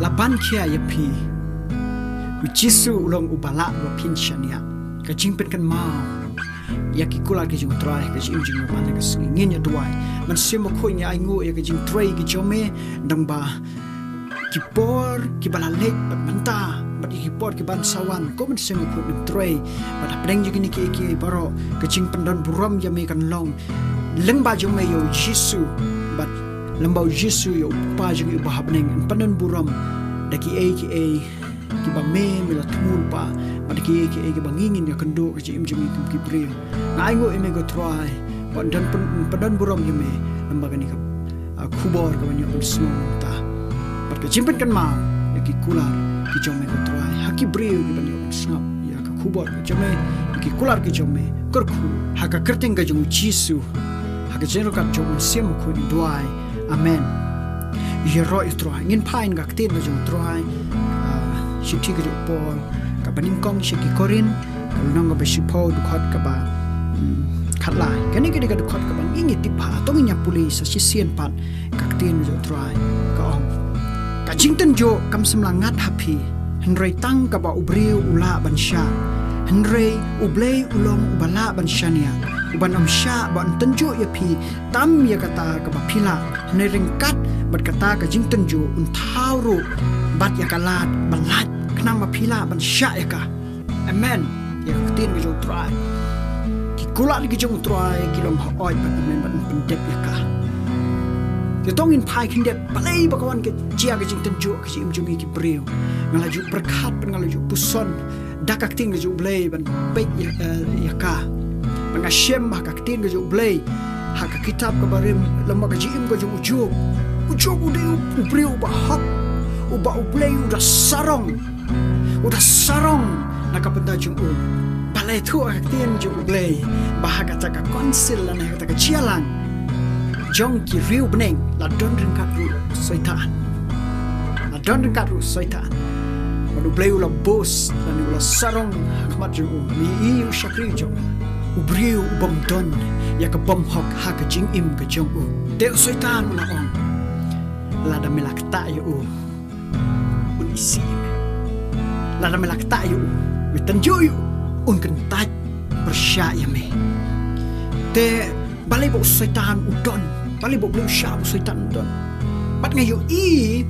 laban kia ya pi Jisu ulong ubala wa pinshania ka jingpen kan mau ya ki kula ki jing trai ka jing jing ma ka ngin ya duai man simo ko nya ai ngo ya ka jing trai ki jome dang ba ki por ki bala le manta ba ki por ki ban sawan ko man simo ko ding trai ba da preng jing ni ki baro ka jing pendan buram ya me kan long leng ba jome yo Jisu ba lembau Jisu yo pa jing ba habneng pendan buram da ki ki ba me mila tumul pa pada ki ba ngingin ya kendo ki im jemi ki brio na aingo eme go try dan padan buram yeme lembaga ni ka kubor ka banyak semua ta pada jimpen kan mau ya ki kular ki jome go try haki brio ki banyak snap ya ka kubor ka jome ki kular ki jome korku haka kerting ka jong Jisu haka jeno ka jong sim ko duai amen ye ro try ngin pain ga ktin ka jong try Shiti ke Paul ka baning kong shiki korin nang ga besipo dukhat ka ba khatlai kani ke ka dukhat ka bang ingi tipa tong nya pulis sa sisien pat ka tin jo try ka ong ka jingten jo kam semlangat happy henrei tang ka ba ubreu ula bansha henrei ublei ulong ubala banshania uban amsha ban tenjo ya pi tam ya kata ka ba phila henrei ringkat bat kata ka jingten jo unthauru bat ya kalat balat kenang mapila ban sya ya ka amen ya tin ke jong try ki kula ki jong try ki long oi ban amen ban pendep ya ka ke tongin pai kin dep balai bakawan ke chia ke jing tenju ke im jung ki breu ngalaju berkat ngalaju puson dakak ting ke ju blai ban pe ya ka ban shem ba ka tin ke ju blai ha ka kitab ke barim lemba ke jim ke jung ujuk ude breu ba hak uba ublay udah sarong nakapenta jung balai tu aktin jung ublay bahaga taka konsil lan taka cialan jong ki riu beneng la don ringkat ru soitaan madu ublay ula bos lan ula sarong hakmat jung mi iu syakri jong ubriu ubam don ya ka bom hok ha ka jing im ka jong te soitaan na on la da milakta yo isi la da melakta yu witan joyu un kentaj bersya me te balai bo setan udon balai bo belum sya setan udon bat ngayu i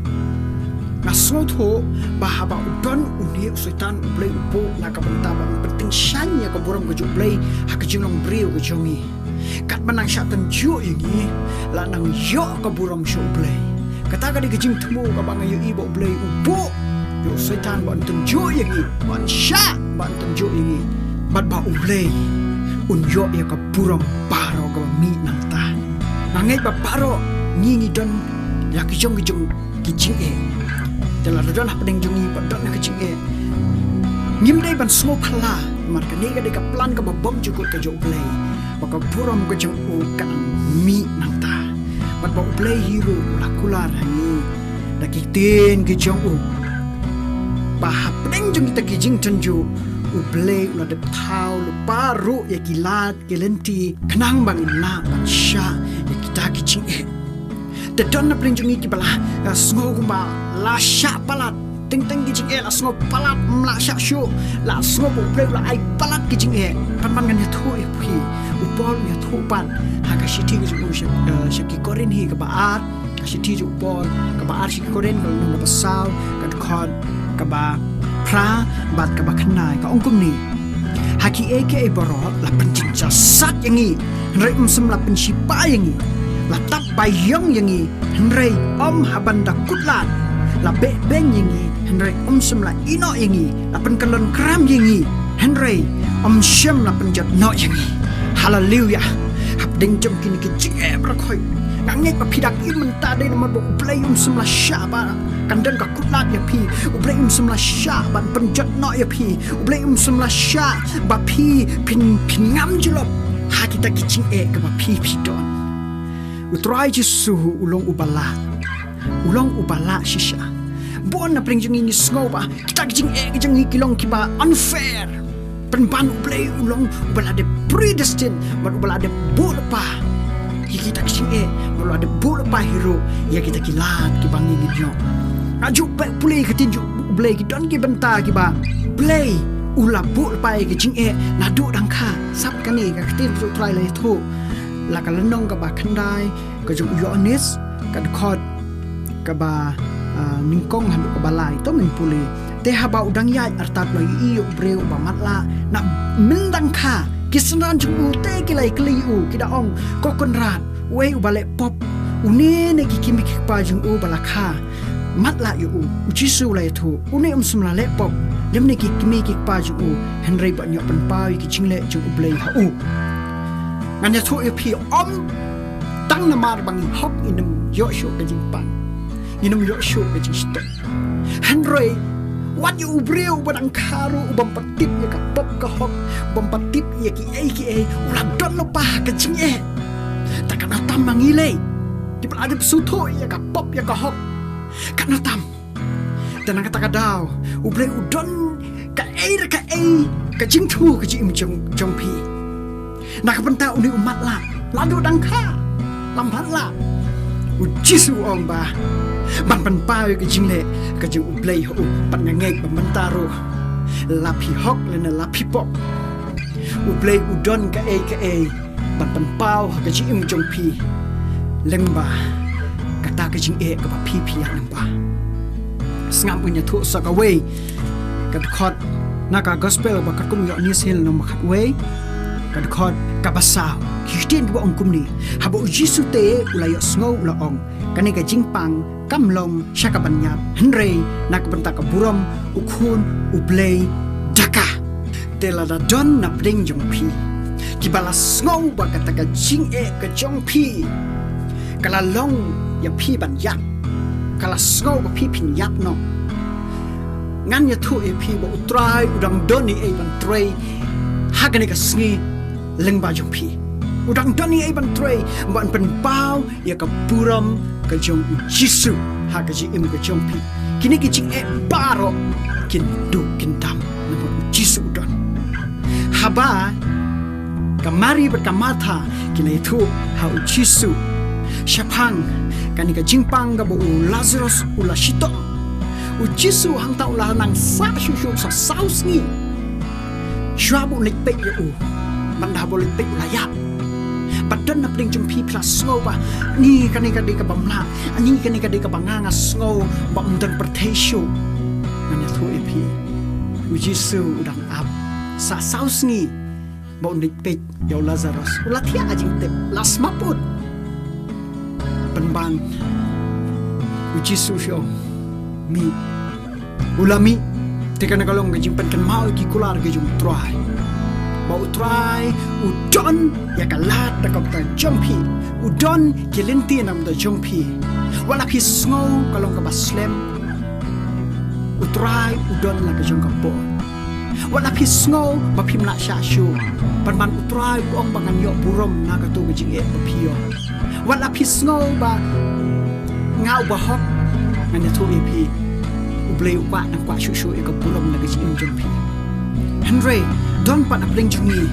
ngasotho bahaba udon uni setan blai upo na ka benta ba penting syanya ka buram ka jublai ha ka jinglong brio ka jongi kat manang syatan jo ingi la nang yo ka buram syo blai kata ka di kejim temu ka bang ayu ibo blai ubo yo setan ban tenjo yangi ban sya ban tenjo yangi bat ba ublai un yo ya ka buram paro ka mi nanta nangai ba paro ngingi don ya kijong kijing dala don ha pedeng jongi ba don ka kijing ngim dai ban smo phala mar ka ni ka de ka plan ka ba bom jukut ka jo ublai ba ka buram ka jong kan mi nanta bat ba ublai hero la kular hani da kitin ki jong bah pedeng jong kita kijing tenju ublai ula de tau lu baru ya gilat gelenti kenang bang ina bansha ya kita kijing de don na pedeng jong ki bala sngo gumba la sha palat ting kijing la sngo palat mla sha shu la sngo ublai la ai palat kijing pan ngan ya thu phi upol ya thu pan ha ka shiti ki jong shaki korin hi ka baat ka shiti ju upol ka baat shiki korin ka no pasau ka khod kaba pra bat kaba khnai ka ongkum ni haki eke baro la pencinca sat yangi rei sem la pensipa yangi la tak bayong yangi rei om habanda kutlat la be beng yangi rei sem la ino yangi la penkelon kram yangi rei om shem la penjat no yangi haleluya habding jom kini kicing brakoi nangek pa pidak imen tade nomor bo play sem la syaba kandan ka kutlat ya pi ublai semla sya ban penjat no ya pi ublai semla sya ba pi pin ngam julop ha kita kicing ka ba pi don utrai Jisu ulong ubala shisha bon na pring jingi sngo ba kita kicing kicing kilong kiba unfair penban ublai ulong ubala de predestined ban ubala de bolpa kita kicing bala de bolpa hero ya kita kilat kibangi gidyo aju pulih ke tinju blay ki don ki benta ki ba blay ula bu pai ki jing na du dang kha sap ka ni ka tin tu trai lai thu la ka lenong ka ba khandai ka ju yonis ka khot ka ba ningkong han ka balai to min puli te ha ba udang ya artat lo i breu ba matla na min dang kha kisnan ju te ki lai kli u ki da ong ko konrat we u bale pop une ne ki kimi ki pa jung u bala kha matla yu u jisu lai thu une sumla le pop lem ne ki kimi ki pa jung u henry ba nyo pan pa ki jingle ju u blei ha u ngan ya thu e pi om tang na mar bang hok inum yo shu ka jing pan inum yo shu ka jing sto henry wat yu breu badang kharu bam patip ya ka pop ka hok bam patip ya ki ai ula don no pa ka jing takana tam mangile di peladip suto ya ka pop ya ka hok kana tam dan kata kadau ublei udon ka ka jing thu ka jing jong pi nak benta uni umat la ladu dang kha lambat la ujisu omba ban pan pa ka jing le ka jing ublei ho pan ngek bentaro lapi hok le na lapi pop ublei udon ka ban pan pau ka jing jong pi lengba kata ka jing ka ba pi yang ba sngam punya thu sak away kat khot naka gospel ba kat kum yo ni sil no makhat way kat khot ka basau christian ba ong kum ni haba jisu te ulayo sngo la ong kani ka jingpang kamlong shaka banyap henry nak benta ka buram ukhun ublei daka tela da don na bling jong pi kibala sngo ba kata ka jing ka jong pi kala long ya pi ban yak kala sngo ba pi pin yak no ngan ya thu e pi ba utrai udang doni e ban tray hagani ka sngi leng ba jong pi udang doni e ban tray ban pen pau ya ka puram ka jong jisu haga ji im ka jong pi kini ki jing e baro kin du kin dam na jisu don haba kamari berkamata kini thu ha jisu Syapang kani ka jingpang ga bu Lazarus ula shito ujisu hang ta ula nang sa shu sa saus ni shwabu lik pe yu manda bo lik pe la ya padan na pling jumpi plus snow ba ni kani ka di ka bamla ani kani ka di ka banganga snow ba undan pertesho nanya thu epi ujisu udang ab sa saus ni ba lik pe yo Lazarus ula thia ajing te las maput penban uji susyo mi ulami teka nagalong gajing penkan mau ki kular gajung try mau try udon ya kalat da kapta jumpi udon kilinti nam da jumpi wala ki snow kalong ka baslem utry udon la gajung kapo wala ki snow mapim la sha-shu penban utry ong bangan yo burom na ka tu gajing e papio wala pisngo ba ngau ba hok ngane thu ep ublei ukwa na kwa shu e ka pulom na gajing jumpi henry don pa na bling jungi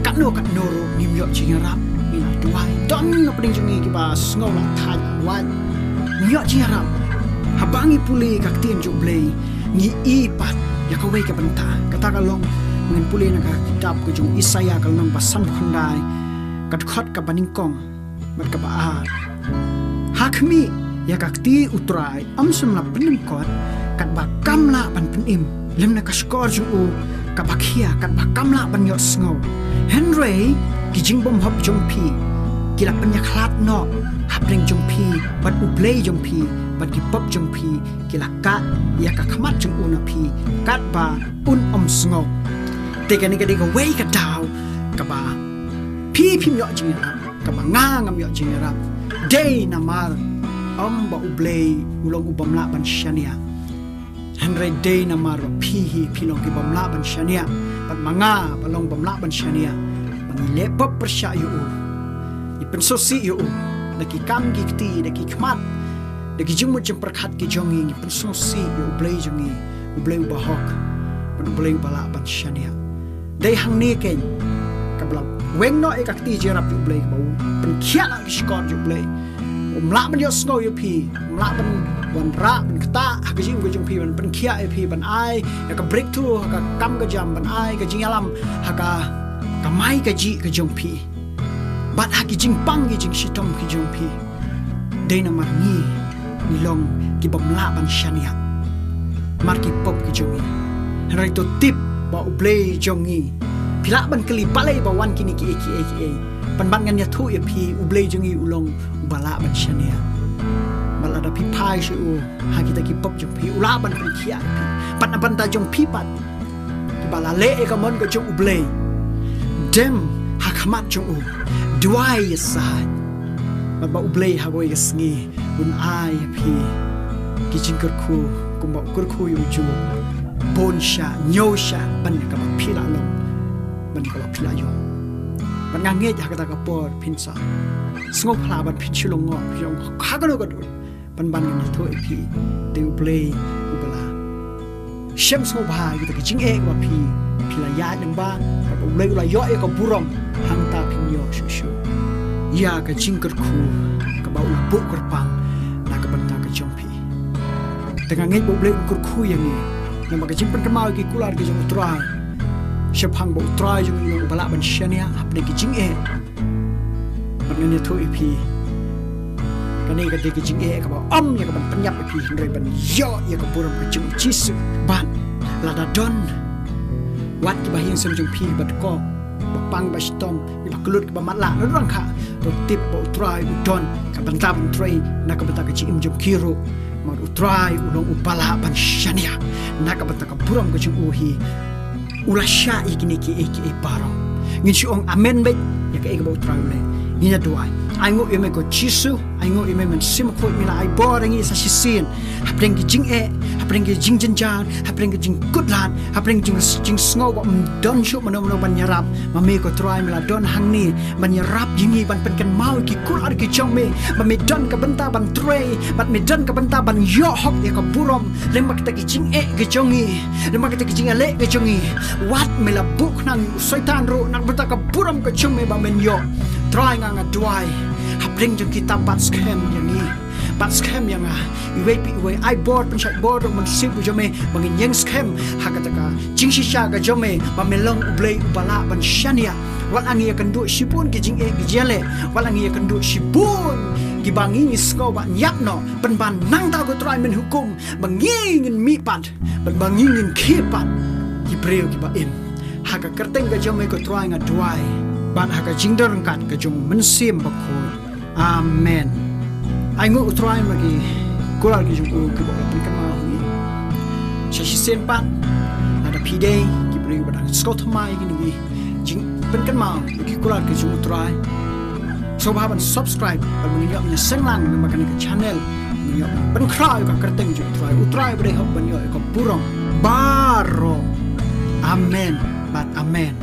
katno ro nim yo jingarap ina duai don na bling jungi ki ba sngo la than wan yo jingarap habangi puli ka tien jublei ni i pat ya ka we ka banta kata ka long ngin puli na ka kitab ko jung isaya ka long ba san khandai kat khot ka baning kong mat ka ba hakmi ya kakti utrai amsum la penim kot kat ba kamla ban penim lemna ka skor ju ka bakhia kat ba kamla ban yo sngo henry ki jing bom hop jong pi ki la penya khlat no hapring jong pi bat uplay jong pi bat ki pop jong pi ki la ka ya ka khamat jong na pi kat ba om sngo te ka ni ka de ka wei ka daw ka ba pi myo jingra ka banga ngam yo jingra day namar ba ublei ulong ubamla ban shania henry day namar pi pilong ki bamla ban shania ban manga balong bamla ban shania ban lepop persya yu i pensosi yu daki kam gikti daki khmat daki jumut jemperkhat ki jongi i pensosi yu ublei jongi ublei bahok ban ublei bala ban shania day hang ni ken kabla weng no ekakti jerap jublei bau penkiana skor jublei ละมันยอสโนยพีละมันวันระมันกตาหากจิงก็จงพีมันเป็นเขียไอพีมันไอแล้วก็ break through หากกำก็จำมันไอก็จิงอาลัมหากก็ไม่ก็จีก็จงพีบัดหากจิงปังก็จิงชิตอมก็จงพีเดนมางี้มีลงกิบมละบันชานิยมาร์กิปบก็จงงี้อะไรตัวติบบ่อุเบลจงงี้พิละบันกลีปะเลยบ่วันกินิกิเอปันบันกันยาทุยพีอุเบลจงงี้อุลงอุบาละบันชานิยบัลลาดพิพายชูหากkita kipop jong pi ula ban pi kia pi pat ban ta jong pi pat ki bala le e ka mon ko jong uble dem hakamat jong u duai yasai bat ba uble ha go yasngi un ai pi ki jing kur khu kum ba kur khu yu ju bon sha nyo sha ban ka ba pi la lo ban ka ba pi la yo ban ngang nge ja ka ta ka por pin sa sngop phla ban phi chulong ngo yong kha ka lo ka du banกันทั่วพีเดือเปลย์อุปลาเชื่อมโซบาอยู่แต่จริงเองว่าพีลายาอย่างบ้าแบบเลยอุลายย่อยกับบุรมหังตาพิญโยชูยากับจริงกับคูกับบ่าวบุกกระปังนักบันตากับจงพีแต่งานนี้บ่เลยอุกคูอย่างนี้นั่นมันก็จริงเป็นกระมากี่กุลาร์กี่จงอุตรายเชื่อพังบ่อุตรายจงอุปลาบัญชีนี้หับในกี่จริงเองมันเงินทั่วพีกันนี่ก็ดีกิจงกับว่าyaกับปัญญาไปพี่เรื่องบันย่อกับบุรุษกับจุงจิสุบ้านลาดาดอนวัดที่บาเฮียงสมจงพี่บัดก็บัปังบัชตอมบักลุดกับมัดละนั่นรังค่ะตัวติบอุตรายอุดรกับบันตาบันตรีนักบันตากับจิมจงคิรุมาอุตรายอุลงอุปลาบันชานียนักบันตากับบุรุษกับจุงอูฮีอุลาชาอีกินิกิเอกิเอปารองงินชิองอเมนเบยากเอกบอุตรายเลยนี่นะด้วยไอ้งูยังไม่ก็ชิสุไอ้งูยังไม่มันซิมโคตรมีละไอ้บอร์อย่างนี้สักสิ่งฮับเร่งกิจงฮับเร่งกิจงจันจานฮับเร่งกิจงกุดลานฮับเร่งจิงสงบว่ามันดอนชุบมันบัญญัติมันมีก็ตรายมีละดอนหังนี้บัญญัติยิ่งบันเป็นกันเมากี่กุลอะไรกี่จงมันมีดอนกับบันตาบันตรีมันมีดอนกับบันตาบันย่อฮอกอย่างกับบุรมเรื่องมาkitaกิจงกี่จงนี้เรื่องมาkitaกิจงเละกี่จงนี้วัดมีละบุกนั่งสอยตานรู้นักบันตากับบุรมกี่จงบันเป็นย่อตรายงานด้วยฮับเร่งจนkitaบัตสแคมอย่างนี้บัตสแคมยังไงอีเวปีอีเวไอบอร์ดเป็นใช้บอร์ดมันซิบจอมบางอย่างสแคมหากตะกาจิงชิชากับจอมบางเมลงอุเบลอุบาลาบันชานียวันอันนี้กันดูชิบุนกิจิงกิเจเลวันอันนี้กันดูชิบุนกิบางงี้สกอบันยักษ์เนาะเป็นบันนั่งตาก็ตรายมันหุกุมบางงี้เงินมีปัดบางงี้เงินขี้ปัดกิเปรียวกิบาอิมหากกระเต็งกับจอมก็ตรายงานด้วยบ้านหากจิงเดินกันกับจงมันเสียมบักโคอาเมนไอ้งูอุตรายมากี่กุลากี่จงกูกี่บอกเป็นกันมาหงใช้เส้นปั้นadaพีเดย์กี่บริวารสกอตไมกี่นี่จิงเป็นกันมากี่กุลากี่จงอุตรายชาวบ้าน subscribe เป็นมันยอมเนี่ยเส้นล่างมันมากันกับ channel มันยอมเป็นคราวกับกระเต็งจงอุตรายบริหารมันยอมกับปุรองบาโรอาเมนบัดอาเมน